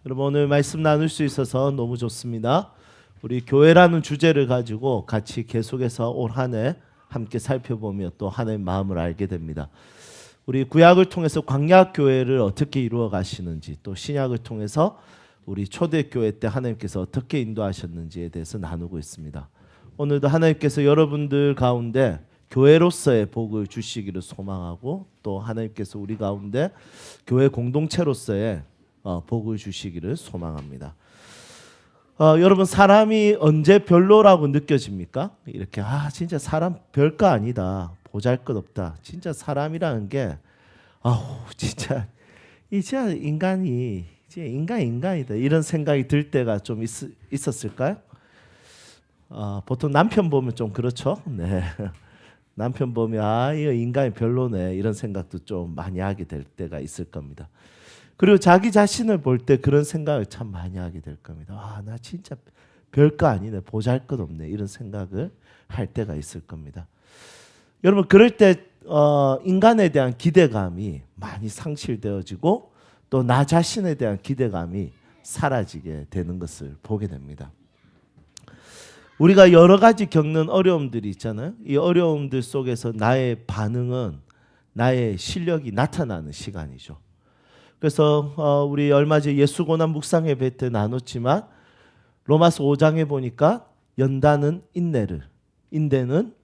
여러분 오늘 말씀 나눌 수 있어서 너무 좋습니다. 우리 교회라는 주제를 가지고 같이 계속해서 올 한 해 함께 살펴보며 또 하나님의 마음을 알게 됩니다. 우리 구약을 통해서 광야 교회를 어떻게 이루어 가시는지, 또 신약을 통해서 우리 초대교회 때 하나님께서 어떻게 인도하셨는지에 대해서 나누고 있습니다. 오늘도 하나님께서 여러분들 가운데 교회로서의 복을 주시기를 소망하고, 또 하나님께서 우리 가운데 교회 공동체로서의 복을 주시기를 소망합니다. 여러분, 사람이 언제 별로라고 느껴집니까? 이렇게 진짜 사람 별거 아니다, 보잘것없다, 진짜 사람이라는 게 진짜 이제 인간이 이제 인간이다, 이런 생각이 들 때가 좀 있었을까요? 보통 남편 보면 좀 그렇죠. 네. 남편 보면 이 인간이 별로네, 이런 생각도 좀 많이 하게 될 때가 있을 겁니다. 그리고 자기 자신을 볼 때 그런 생각을 참 많이 하게 될 겁니다. 나 진짜 별거 아니네, 보잘것없네, 이런 생각을 할 때가 있을 겁니다. 여러분, 그럴 때 인간에 대한 기대감이 많이 상실되어지고, 또 나 자신에 대한 기대감이 사라지게 되는 것을 보게 됩니다. 우리가 여러 가지 겪는 어려움들이 있잖아요. 이 어려움들 속에서 나의 반응은 나의 실력이 나타나는 시간이죠. 그래서 우리 얼마 전에 예수고난 묵상 예배 때 나눴지만, 로마서 5장에 보니까 연단은 인내를, 인내는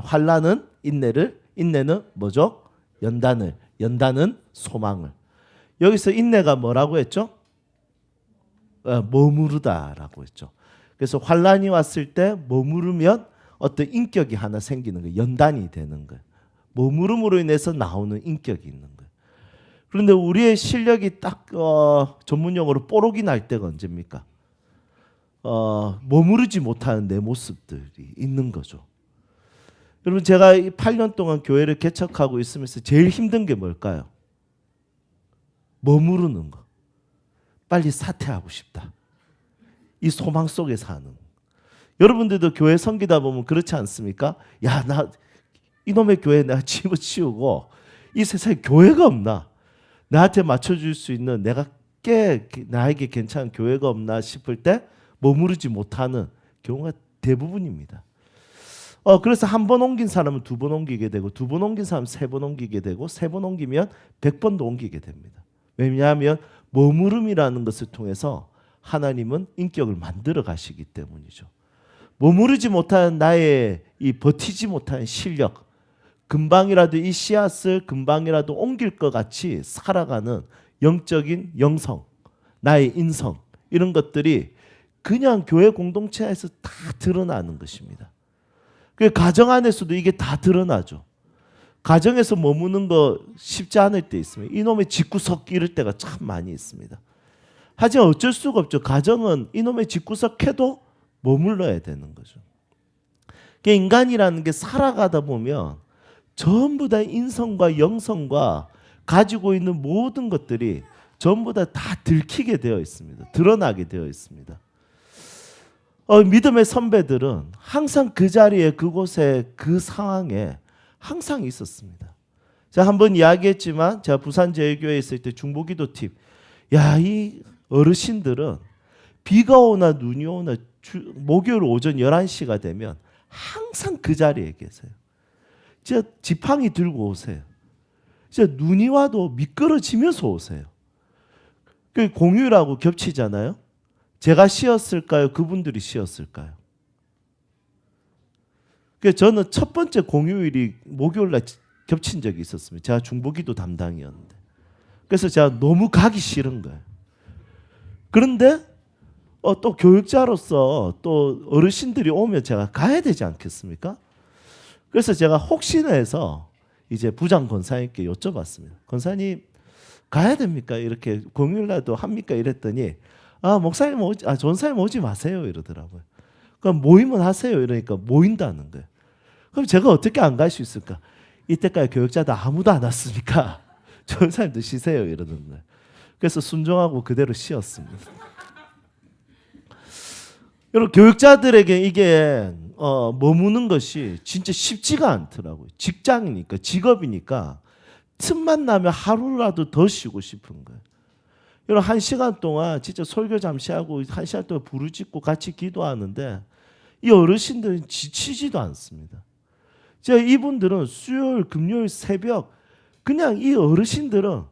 환난은 인내를, 인내는 뭐죠? 연단을, 연단은 소망을. 여기서 인내가 뭐라고 했죠? 머무르다라고 했죠. 그래서 환난이 왔을 때 머무르면 어떤 인격이 하나 생기는 거예요. 연단이 되는 거예요. 머무름으로 인해서 나오는 인격이 있는 거예요. 그런데 우리의 실력이 딱 전문용어로 뽀록이 날 때가 언제입니까? 머무르지 못하는 내 모습들이 있는 거죠. 여러분, 제가 8년 동안 교회를 개척하고 있으면서 제일 힘든 게 뭘까요? 머무르는 거. 빨리 사퇴하고 싶다, 이 소망 속에 사는. 여러분들도 교회 섬기다 보면 그렇지 않습니까? 나 이놈의 교회 내가 집어치우고 이 세상에 교회가 없나? 나한테 맞춰줄 수 있는, 나에게 괜찮은 교회가 없나 싶을 때 머무르지 못하는 경우가 대부분입니다. 그래서 한 번 옮긴 사람은 두 번 옮기게 되고, 두 번 옮긴 사람은 세 번 옮기게 되고, 세 번 옮기면 100번도 옮기게 됩니다. 왜냐하면 머무름이라는 것을 통해서 하나님은 인격을 만들어 가시기 때문이죠. 머무르지 못하는 나의 이 버티지 못하는 실력, 금방이라도 이 씨앗을 금방이라도 옮길 것 같이 살아가는 영적인 영성, 나의 인성, 이런 것들이 그냥 교회 공동체에서 다 드러나는 것입니다. 그 가정 안에서도 이게 다 드러나죠. 가정에서 머무는 거 쉽지 않을 때 있습니다. 이놈의 집구석 이럴 때가 참 많이 있습니다. 하지만 어쩔 수가 없죠. 가정은 이놈의 집구석해도 머물러야 되는 거죠. 인간이라는 게 살아가다 보면 전부 다 인성과 영성과 가지고 있는 모든 것들이 전부 다 들키게 되어 있습니다. 드러나게 되어 있습니다. 믿음의 선배들은 항상 그 자리에, 그곳에, 그 상황에 항상 있었습니다. 제가 한번 이야기했지만, 제가 부산제일교회에 있을 때 중보기도팀, 이 어르신들은 비가 오나 눈이 오나 목요일 오전 11시가 되면 항상 그 자리에 계세요. 진짜 지팡이 들고 오세요. 진짜 눈이 와도 미끄러지면서 오세요. 그 공휴일하고 겹치잖아요. 제가 쉬었을까요? 그분들이 쉬었을까요? 그래서 저는 첫 번째 공휴일이 목요일날 겹친 적이 있었습니다. 제가 중보기도 담당이었는데. 그래서 제가 너무 가기 싫은 거예요. 그런데 또 교육자로서 또 어르신들이 오면 제가 가야 되지 않겠습니까? 그래서 제가 혹시나 해서 이제 부장 권사님께 여쭤봤습니다. 권사님, 가야 됩니까? 이렇게 공휴일날도 합니까? 이랬더니 목사님 전사님 오지 마세요, 이러더라고요. 그럼 모임은 하세요. 이러니까 모인다는 거예요. 그럼 제가 어떻게 안 갈 수 있을까? 이때까지 교육자도 아무도 안 왔으니까 전사님도 쉬세요, 이러는 거예요. 그래서 순종하고 그대로 쉬었습니다. 여러분, 교육자들에게 이게 머무는 것이 진짜 쉽지가 않더라고요. 직장이니까, 직업이니까 틈만 나면 하루라도 더 쉬고 싶은 거예요. 여러분 1시간 동안 진짜 설교 잠시 하고 1시간 동안 부르짖고 같이 기도하는데 이 어르신들은 지치지도 않습니다. 제가 이분들은 수요일, 금요일 새벽 그냥 이 어르신들은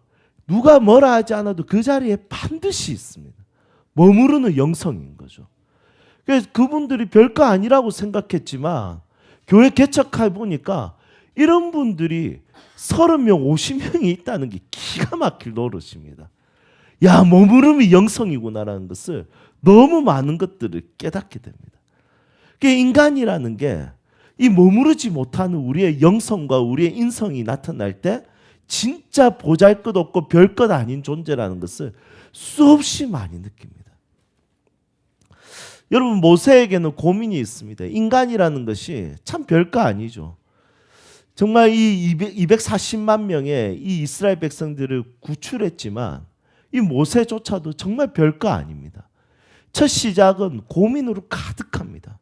누가 뭐라 하지 않아도 그 자리에 반드시 있습니다. 머무르는 영성인 거죠. 그래서 그분들이 별거 아니라고 생각했지만 교회 개척해 보니까 이런 분들이 30명, 50명이 있다는 게 기가 막힐 노릇입니다. 야, 머무름이 영성이구나라는 것을 너무 많은 것들을 깨닫게 됩니다. 인간이라는 게 이 머무르지 못하는 우리의 영성과 우리의 인성이 나타날 때 진짜 보잘것없고 별것 아닌 존재라는 것을 수없이 많이 느낍니다. 여러분 모세에게는 고민이 있습니다. 인간이라는 것이 참 별거 아니죠. 정말 이 240만 명의 이 이스라엘 백성들을 구출했지만 이 모세조차도 정말 별거 아닙니다. 첫 시작은 고민으로 가득합니다.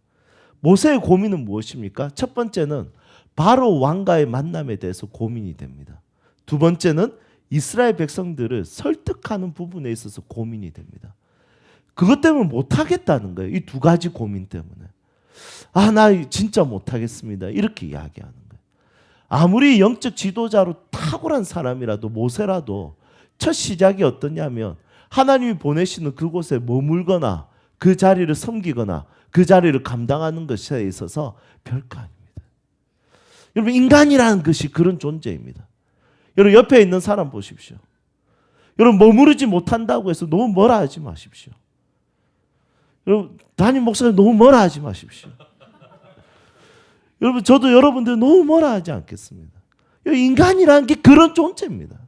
모세의 고민은 무엇입니까? 첫 번째는 바로 왕과의 만남에 대해서 고민이 됩니다. 두 번째는 이스라엘 백성들을 설득하는 부분에 있어서 고민이 됩니다. 그것 때문에 못하겠다는 거예요. 이 두 가지 고민 때문에. 아, 나 진짜 못하겠습니다. 이렇게 이야기하는 거예요. 아무리 영적 지도자로 탁월한 사람이라도 모세라도 첫 시작이 어떠냐면 하나님이 보내시는 그곳에 머물거나 그 자리를 섬기거나 그 자리를 감당하는 것에 있어서 별거 아닙니다. 여러분 인간이라는 것이 그런 존재입니다. 여러분 옆에 있는 사람 보십시오. 여러분 머무르지 못한다고 해서 너무 뭐라 하지 마십시오. 여러분 담임 목사님 너무 뭐라 하지 마십시오. 여러분 저도 여러분들 너무 뭐라 하지 않겠습니다. 인간이라는 게 그런 존재입니다.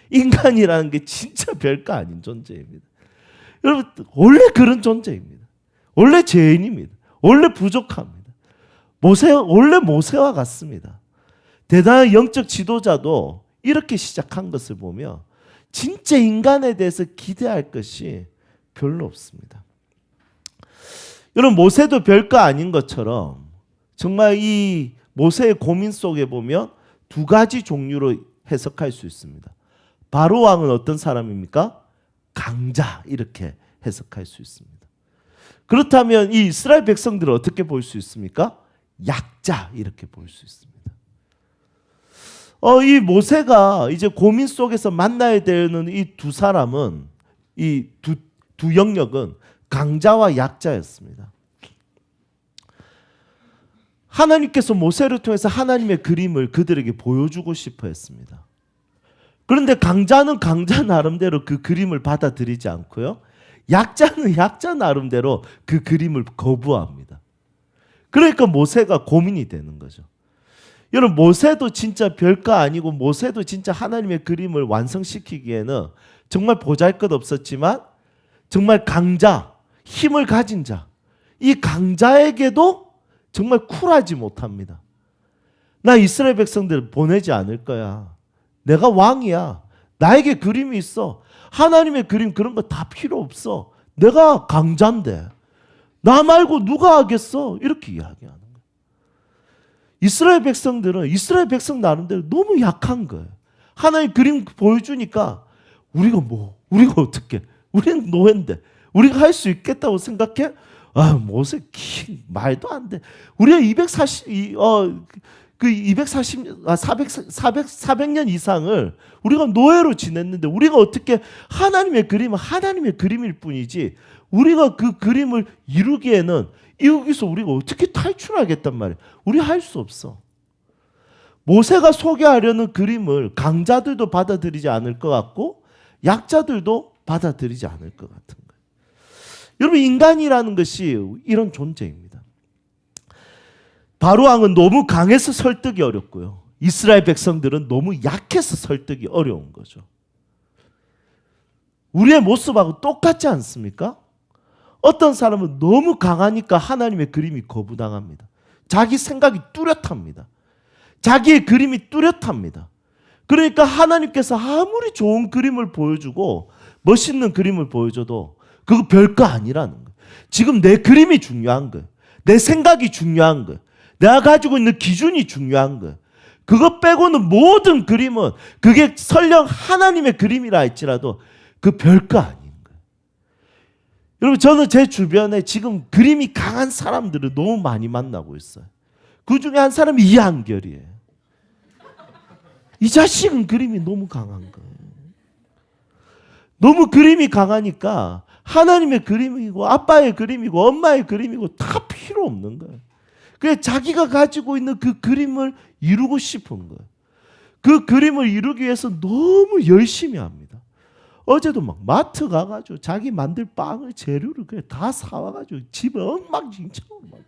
인간이라는 게 진짜 별거 아닌 존재입니다. 여러분 원래 그런 존재입니다. 원래 죄인입니다. 원래 부족합니다. 원래 모세와 같습니다. 대단한 영적 지도자도 이렇게 시작한 것을 보면 진짜 인간에 대해서 기대할 것이 별로 없습니다. 여러분 모세도 별거 아닌 것처럼 정말 이 모세의 고민 속에 보면 두 가지 종류로 해석할 수 있습니다. 바로 왕은 어떤 사람입니까? 강자 이렇게 해석할 수 있습니다. 그렇다면 이 이스라엘 백성들을 어떻게 볼 수 있습니까? 약자 이렇게 볼 수 있습니다. 이 모세가 이제 고민 속에서 만나야 되는 이 두 사람은 이 두 영역은 강자와 약자였습니다. 하나님께서 모세를 통해서 하나님의 그림을 그들에게 보여주고 싶어 했습니다. 그런데 강자는 강자 나름대로 그 그림을 받아들이지 않고요. 약자는 약자 나름대로 그 그림을 거부합니다. 그러니까 모세가 고민이 되는 거죠. 여러분 모세도 진짜 별거 아니고 모세도 진짜 하나님의 그림을 완성시키기에는 정말 보잘것없었지만 정말 강자, 힘을 가진 자, 이 강자에게도 정말 쿨하지 못합니다. 나 이스라엘 백성들 보내지 않을 거야. 내가 왕이야. 나에게 그림이 있어. 하나님의 그림 그런 거 다 필요 없어. 내가 강자인데 나 말고 누가 하겠어? 이렇게 이야기하는 거예요. 이스라엘 백성들은 이스라엘 백성 나름대로 너무 약한 거예요. 하나님 그림 보여주니까 우리가 어떻게? 우리는 노예인데 우리가 할 수 있겠다고 생각해? 아, 모세 말도 안 돼. 우리가 400년 이상을 우리가 노예로 지냈는데 우리가 어떻게 하나님의 그림은 하나님의 그림일 뿐이지 우리가 그 그림을 이루기에는 여기서 우리가 어떻게 탈출하겠단 말이야. 우리 할 수 없어. 모세가 소개하려는 그림을 강자들도 받아들이지 않을 것 같고 약자들도 받아들이지 않을 것 같은 거예요. 여러분 인간이라는 것이 이런 존재입니다. 바로왕은 너무 강해서 설득이 어렵고요. 이스라엘 백성들은 너무 약해서 설득이 어려운 거죠. 우리의 모습하고 똑같지 않습니까? 어떤 사람은 너무 강하니까 하나님의 그림이 거부당합니다. 자기 생각이 뚜렷합니다. 자기의 그림이 뚜렷합니다. 그러니까 하나님께서 아무리 좋은 그림을 보여주고 멋있는 그림을 보여줘도 그거 별거 아니라는 거예요. 지금 내 그림이 중요한 거예요. 내 생각이 중요한 거예요. 내가 가지고 있는 기준이 중요한 거예요. 그것 빼고는 모든 그림은 그게 설령 하나님의 그림이라 할지라도 그 별거 아닌 거예요. 여러분, 저는 제 주변에 지금 그림이 강한 사람들을 너무 많이 만나고 있어요. 그 중에 한 사람이 이한결이에요. 이 자식은 그림이 너무 강한 거예요. 너무 그림이 강하니까 하나님의 그림이고 아빠의 그림이고 엄마의 그림이고 다 필요 없는 거예요. 그래서 자기가 가지고 있는 그 그림을 이루고 싶은 거예요. 그 그림을 이루기 위해서 너무 열심히 합니다. 어제도 막 마트 가가지고 자기 만들 빵을 재료를 그냥 다 사와가지고 집에 엉망진창으로 막.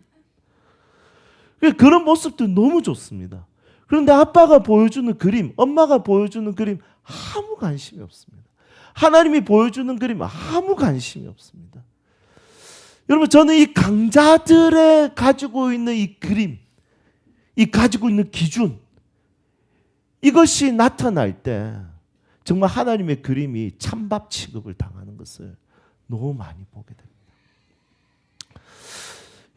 그런 모습도 너무 좋습니다. 그런데 아빠가 보여주는 그림, 엄마가 보여주는 그림 아무 관심이 없습니다. 하나님이 보여주는 그림 아무 관심이 없습니다. 여러분, 저는 이 강자들의 가지고 있는 이 그림, 이 가지고 있는 기준, 이것이 나타날 때 정말 하나님의 그림이 찬밥 취급을 당하는 것을 너무 많이 보게 됩니다.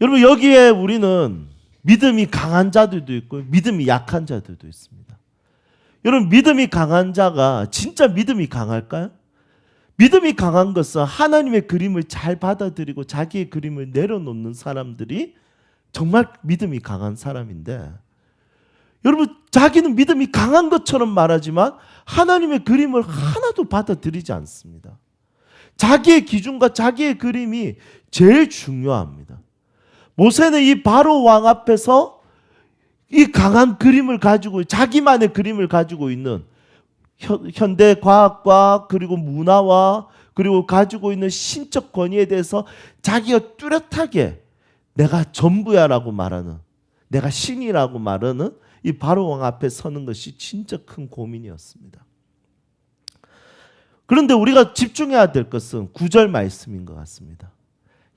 여러분, 여기에 우리는 믿음이 강한 자들도 있고 믿음이 약한 자들도 있습니다. 여러분, 믿음이 강한 자가 진짜 믿음이 강할까요? 믿음이 강한 것은 하나님의 그림을 잘 받아들이고 자기의 그림을 내려놓는 사람들이 정말 믿음이 강한 사람인데, 여러분, 자기는 믿음이 강한 것처럼 말하지만 하나님의 그림을 하나도 받아들이지 않습니다. 자기의 기준과 자기의 그림이 제일 중요합니다. 모세는 이 바로 왕 앞에서 이 강한 그림을 가지고, 자기만의 그림을 가지고 있는 현대 과학과 그리고 문화와 그리고 가지고 있는 신적 권위에 대해서 자기가 뚜렷하게 내가 전부야라고 말하는, 내가 신이라고 말하는 이 바로 왕 앞에 서는 것이 진짜 큰 고민이었습니다. 그런데 우리가 집중해야 될 것은 9절 말씀인 것 같습니다.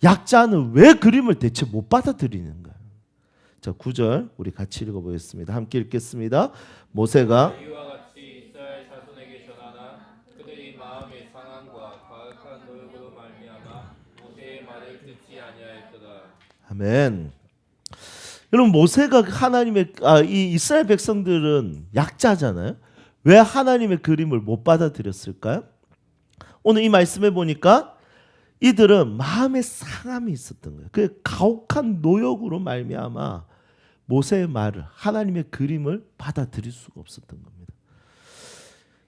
약자는 왜 그림을 대체 못 받아들이는가? 자, 9절 우리 같이 읽어보겠습니다. 함께 읽겠습니다. 모세가 이와 같이 이스라엘 자손에게 전하나 그들이 마음의 상함과 가혹한 노역으로 말미암아 모세의 말을 듣지 아니하였도다. 아멘. 여러분, 모세가 하나님의 이 이스라엘 백성들은 약자잖아요. 왜 하나님의 그림을 못 받아들였을까요? 오늘 이 말씀에 보니까 이들은 마음의 상함이 있었던 거예요. 그 가혹한 노역으로 말미암아 모세의 말을, 하나님의 그림을 받아들일 수가 없었던 겁니다.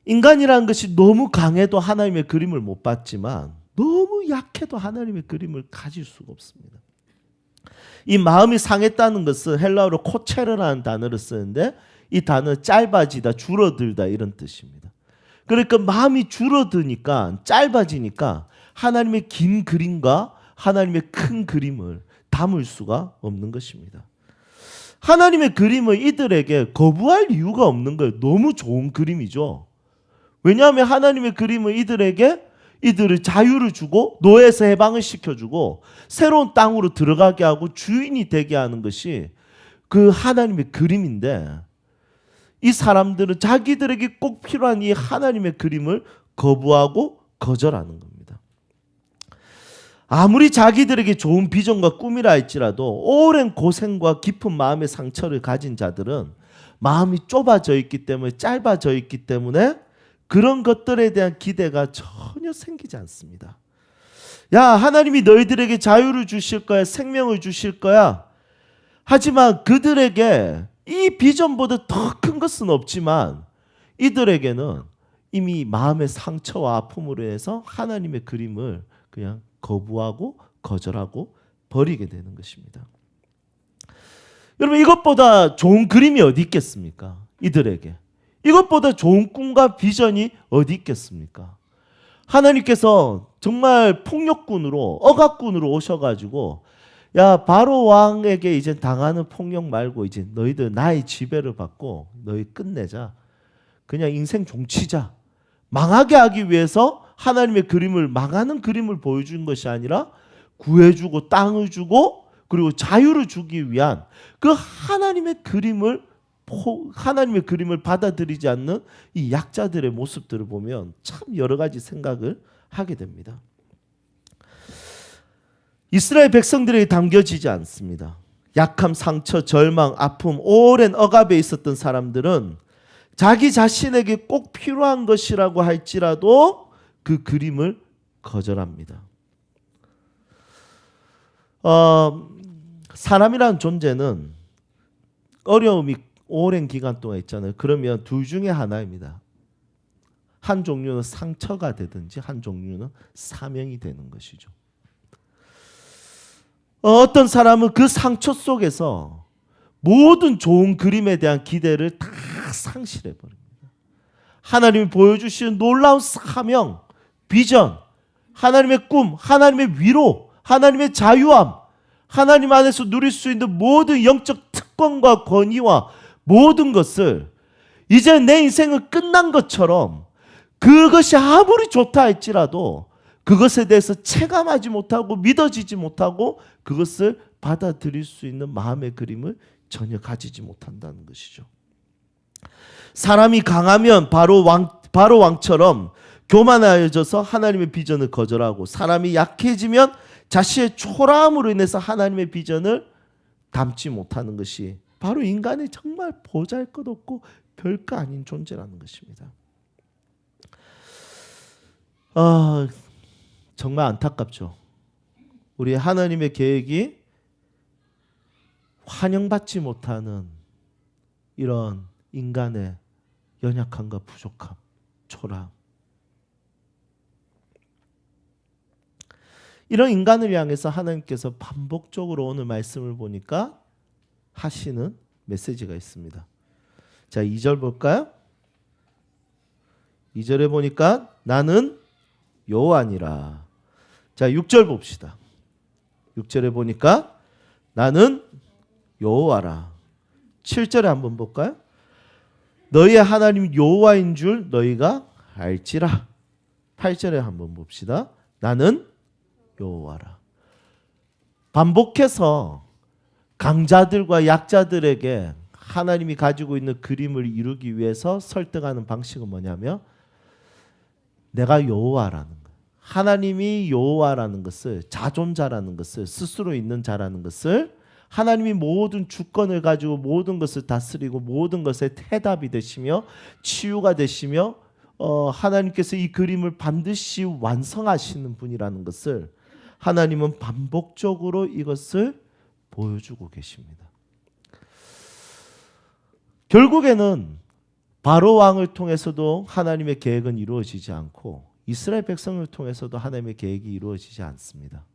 인간이라는 것이 너무 강해도 하나님의 그림을 못 받지만 너무 약해도 하나님의 그림을 가질 수가 없습니다. 이 마음이 상했다는 것은 헬라어로 코체르라는 단어를 쓰는데 이 단어는 짧아지다, 줄어들다 이런 뜻입니다. 그러니까 마음이 줄어드니까, 짧아지니까 하나님의 긴 그림과 하나님의 큰 그림을 담을 수가 없는 것입니다. 하나님의 그림을 이들에게 거부할 이유가 없는 거예요. 너무 좋은 그림이죠. 왜냐하면 하나님의 그림을 이들을 자유를 주고 노예에서 해방을 시켜주고 새로운 땅으로 들어가게 하고 주인이 되게 하는 것이 그 하나님의 그림인데, 이 사람들은 자기들에게 꼭 필요한 이 하나님의 그림을 거부하고 거절하는 겁니다. 아무리 자기들에게 좋은 비전과 꿈이라 할지라도 오랜 고생과 깊은 마음의 상처를 가진 자들은 마음이 좁아져 있기 때문에, 짧아져 있기 때문에 그런 것들에 대한 기대가 전혀 생기지 않습니다. 야, 하나님이 너희들에게 자유를 주실 거야, 생명을 주실 거야. 하지만 그들에게 이 비전보다 더 큰 것은 없지만 이들에게는 이미 마음의 상처와 아픔으로 해서 하나님의 그림을 그냥 거부하고 거절하고 버리게 되는 것입니다. 여러분, 이것보다 좋은 그림이 어디 있겠습니까? 이들에게. 이것보다 좋은 꿈과 비전이 어디 있겠습니까? 하나님께서 정말 폭력군으로, 억압군으로 오셔가지고, 야, 바로 왕에게 이제 당하는 폭력 말고 이제 너희들 나의 지배를 받고 너희 끝내자. 그냥 인생 종치자. 망하게 하기 위해서 하나님의 그림을, 망하는 그림을 보여준 것이 아니라 구해주고 땅을 주고 그리고 자유를 주기 위한 그 하나님의 그림을 받아들이지 않는 이 약자들의 모습들을 보면 참 여러 가지 생각을 하게 됩니다. 이스라엘 백성들에게 담겨지지 않습니다. 약함, 상처, 절망, 아픔, 오랜 억압에 있었던 사람들은 자기 자신에게 꼭 필요한 것이라고 할지라도 그 그림을 거절합니다. 사람이라는 존재는 어려움이 오랜 기간 동안 있잖아요. 그러면 둘 중에 하나입니다. 한 종류는 상처가 되든지 한 종류는 사명이 되는 것이죠. 어떤 사람은 그 상처 속에서 모든 좋은 그림에 대한 기대를 다 상실해버립니다. 하나님이 보여주시는 놀라운 사명, 비전, 하나님의 꿈, 하나님의 위로, 하나님의 자유함, 하나님 안에서 누릴 수 있는 모든 영적 특권과 권위와 모든 것을 이제 내 인생은 끝난 것처럼 그것이 아무리 좋다 할지라도 그것에 대해서 체감하지 못하고 믿어지지 못하고 그것을 받아들일 수 있는 마음의 그림을 전혀 가지지 못한다는 것이죠. 사람이 강하면 바로 왕처럼 교만해져서 하나님의 비전을 거절하고, 사람이 약해지면 자신의 초라함으로 인해서 하나님의 비전을 담지 못하는 것이 바로 인간의 정말 보잘것없고 별거 아닌 존재라는 것입니다. 정말 안타깝죠. 우리 하나님의 계획이 환영받지 못하는 이런 인간의 연약함과 부족함, 초라함. 이런 인간을 향해서 하나님께서 반복적으로 오늘 말씀을 보니까 하시는 메시지가 있습니다. 자, 2절 볼까요? 2절에 보니까 나는 여호와니라. 자, 6절 봅시다. 6절에 보니까 나는 여호와라. 7절에 한번 볼까요? 너희의 하나님 여호와인 줄 너희가 알지라. 8절에 한번 봅시다. 나는 여호와라. 반복해서 강자들과 약자들에게 하나님이 가지고 있는 그림을 이루기 위해서 설득하는 방식은 뭐냐면 내가 여호와라는 거예요. 하나님이 여호와라는 것을, 자존자라는 것을, 스스로 있는 자라는 것을, 하나님이 모든 주권을 가지고 모든 것을 다스리고 모든 것에 해답이 되시며 치유가 되시며 하나님께서 이 그림을 반드시 완성하시는 분이라는 것을 하나님은 반복적으로 이것을 보여주고 계십니다. 결국에는 바로 왕을 통해서도 하나님의 계획은 이루어지지 않고 이스라엘 백성을 통해서도 하나님의 계획이 이루어지지 않습니다.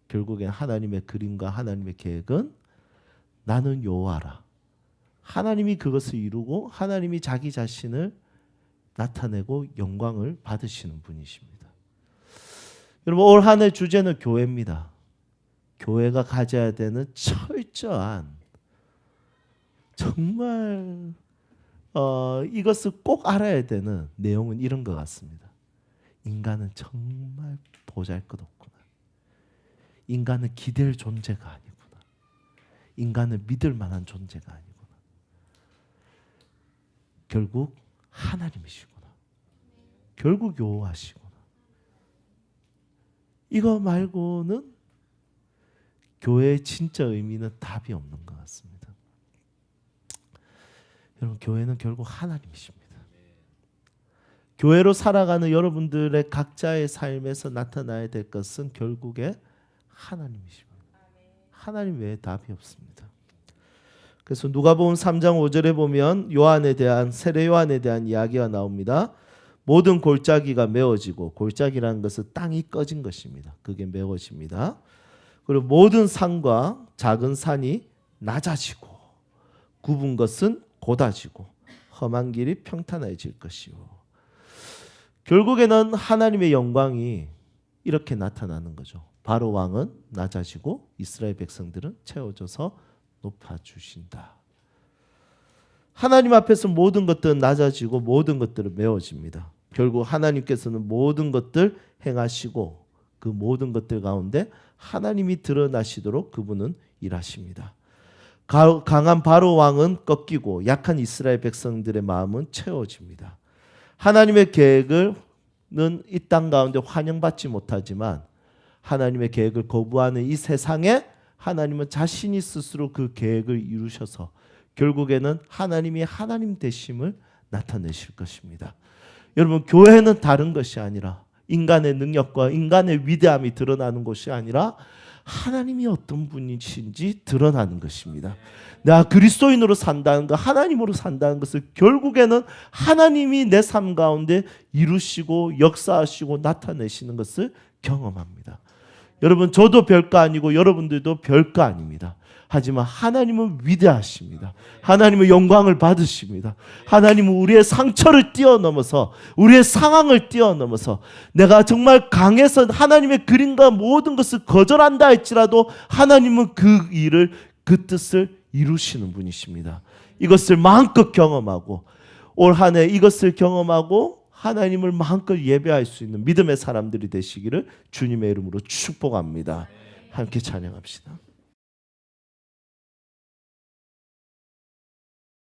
결국엔 하나님의 그림과 하나님의 계획은 나는 여호와라. 하나님이 그것을 이루고 하나님이 자기 자신을 나타내고 영광을 받으시는 분이십니다. 여러분, 올 한 해 주제는 교회입니다. 교회가 가져야 되는 철저한, 정말 이것을 꼭 알아야 되는 내용은 이런 것 같습니다. 인간은 정말 보잘것없구나. 인간은 기댈 존재가 아니구나. 인간은 믿을 만한 존재가 아니구나. 결국 하나님이시구나. 결국 여호와시구나. 이거 말고는 교회의 진짜 의미는 답이 없는 것 같습니다. 여러분, 교회는 결국 하나님이십니다. 교회로 살아가는 여러분들의 각자의 삶에서 나타나야 될 것은 결국에 하나님이십니다. 하나님 외에 답이 없습니다. 그래서 누가복음 3장 5절에 보면 요한에 대한, 세례 요한에 대한 이야기가 나옵니다. 모든 골짜기가 메워지고, 골짜기라는 것은 땅이 꺼진 것입니다. 그게 메워집니다. 그리고 모든 산과 작은 산이 낮아지고 굽은 것은 곧아지고 험한 길이 평탄해질 것이요. 결국에는 하나님의 영광이 이렇게 나타나는 거죠. 바로 왕은 낮아지고 이스라엘 백성들은 채워져서 높아주신다. 하나님 앞에서 모든 것들은 낮아지고 모든 것들은 메워집니다. 결국 하나님께서는 모든 것들 행하시고 그 모든 것들 가운데 하나님이 드러나시도록 그분은 일하십니다. 강한 바로 왕은 꺾이고 약한 이스라엘 백성들의 마음은 채워집니다. 하나님의 계획은 이 땅 가운데 환영받지 못하지만 하나님의 계획을 거부하는 이 세상에 하나님은 자신이 스스로 그 계획을 이루셔서 결국에는 하나님이 하나님 되심을 나타내실 것입니다. 여러분, 교회는 다른 것이 아니라 인간의 능력과 인간의 위대함이 드러나는 것이 아니라 하나님이 어떤 분이신지 드러나는 것입니다. 내가 그리스도인으로 산다는 것, 하나님으로 산다는 것을 결국에는 하나님이 내 삶 가운데 이루시고 역사하시고 나타내시는 것을 경험합니다. 여러분, 저도 별거 아니고 여러분들도 별거 아닙니다. 하지만 하나님은 위대하십니다. 하나님은 영광을 받으십니다. 하나님은 우리의 상처를 뛰어넘어서, 우리의 상황을 뛰어넘어서, 내가 정말 강해서 하나님의 그림과 모든 것을 거절한다 할지라도 하나님은 그 일을, 그 뜻을 이루시는 분이십니다. 이것을 마음껏 경험하고, 올 한 해 이것을 경험하고 하나님을 마음껏 예배할 수 있는 믿음의 사람들이 되시기를 주님의 이름으로 축복합니다. 함께 찬양합시다.